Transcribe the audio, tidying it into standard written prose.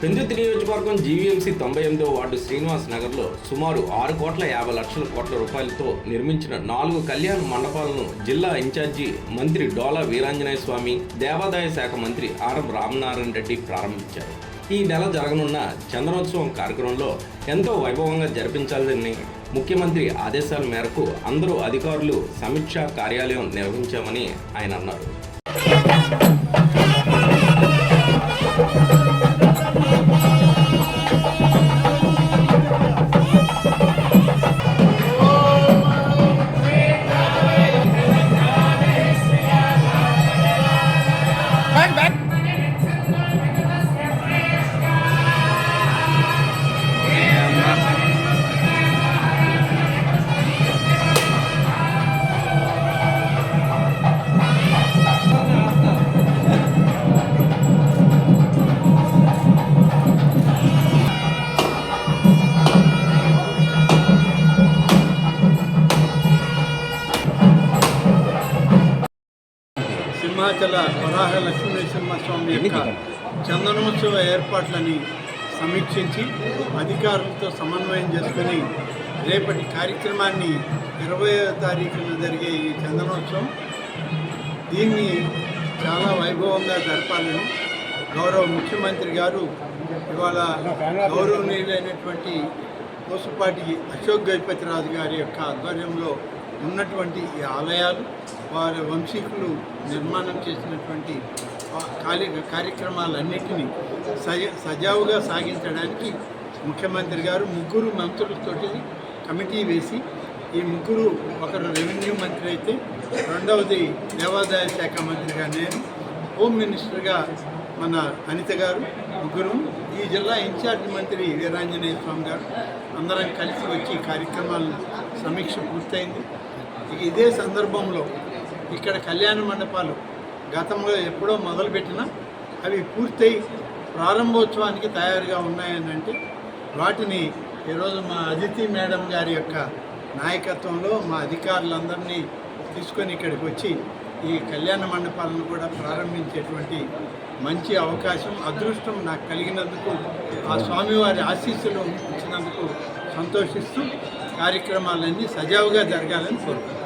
పెందుర్తి నియోజకవర్గం GVMC 98వ ward Srinivas నగర్లో సుమారు 6,50,00,000 రూపాయలతో నిర్మించిన 4 కళ్యాణ మండపాలను జిల్లా ఇన్ఛార్జి మంత్రి డోలా వీరాంజనేయ స్వామి, దేవాదాయ శాఖ మంత్రి ఆర్ఎం రామనారాయణ రెడ్డి ప్రారంభించారు. ఈ నెల జరగనున్న చందనోత్సవం కార్యక్రమంలో ఎంతో వైభవంగా జరిపించాలని ముఖ్యమంత్రి ఆదేశాల మేరకు అందరూ అధికారులు సమీక్షా కార్యాలయం నిర్వహించామని ఆయన అన్నారు. సింహాచల వరాహ లక్ష్మీనరసింహస్వామి యొక్క చందనోత్సవ ఏర్పాట్లని సమీక్షించి అధికారులతో సమన్వయం చేసుకుని రేపటి కార్యక్రమాన్ని 20వ తారీఖున జరిగే ఈ చందనోత్సవం దీన్ని చాలా వైభవంగా జరపాలని గౌరవ ముఖ్యమంత్రి గారు ఇవాళ గౌరవనీయులైనటువంటి కోసపాటి అశోక్ గజపతిరాజు గారి యొక్క ఆధ్వర్యంలో ఉన్నటువంటి ఈ ఆలయాలు, వారి వంశీకులు నిర్మాణం చేసినటువంటి కార్యక్రమాలన్నింటినీ సజావుగా సాగించడానికి ముఖ్యమంత్రి గారు 3 మంత్రులతోటి కమిటీ వేసి, ఈ 3 ఒకరు రెవెన్యూ మంత్రి అయితే, రెండవది దేవాదాయ శాఖ మంత్రిగా నేను, హోమ్ మినిస్టర్గా మన అనిత గారు, 3 ఈ జిల్లా ఇన్ఛార్జ్ మంత్రి వీరాంజనేయ స్వామి గారు అందరం కలిసి వచ్చి కార్యక్రమాల సమీక్ష పూర్తయింది. ఇదే సందర్భంలో ఇక్కడ కళ్యాణ మండపాలు గతంలో ఎప్పుడో మొదలుపెట్టినా అవి పూర్తయి ప్రారంభోత్సవానికి తయారుగా ఉన్నాయని అంటే వాటిని ఈరోజు మా అదితి మేడం గారి యొక్క నాయకత్వంలో మా అధికారులందరినీ తీసుకొని ఇక్కడికి వచ్చి ఈ కళ్యాణ మండపాలను కూడా ప్రారంభించేటువంటి మంచి అవకాశం, అదృష్టం నాకు కలిగినందుకు, ఆ స్వామివారి ఆశీస్సులు ఇచ్చినందుకు సంతోషిస్తూ కార్యక్రమాలన్నీ సజావుగా జరగాలని కోరుకుంటున్నాను.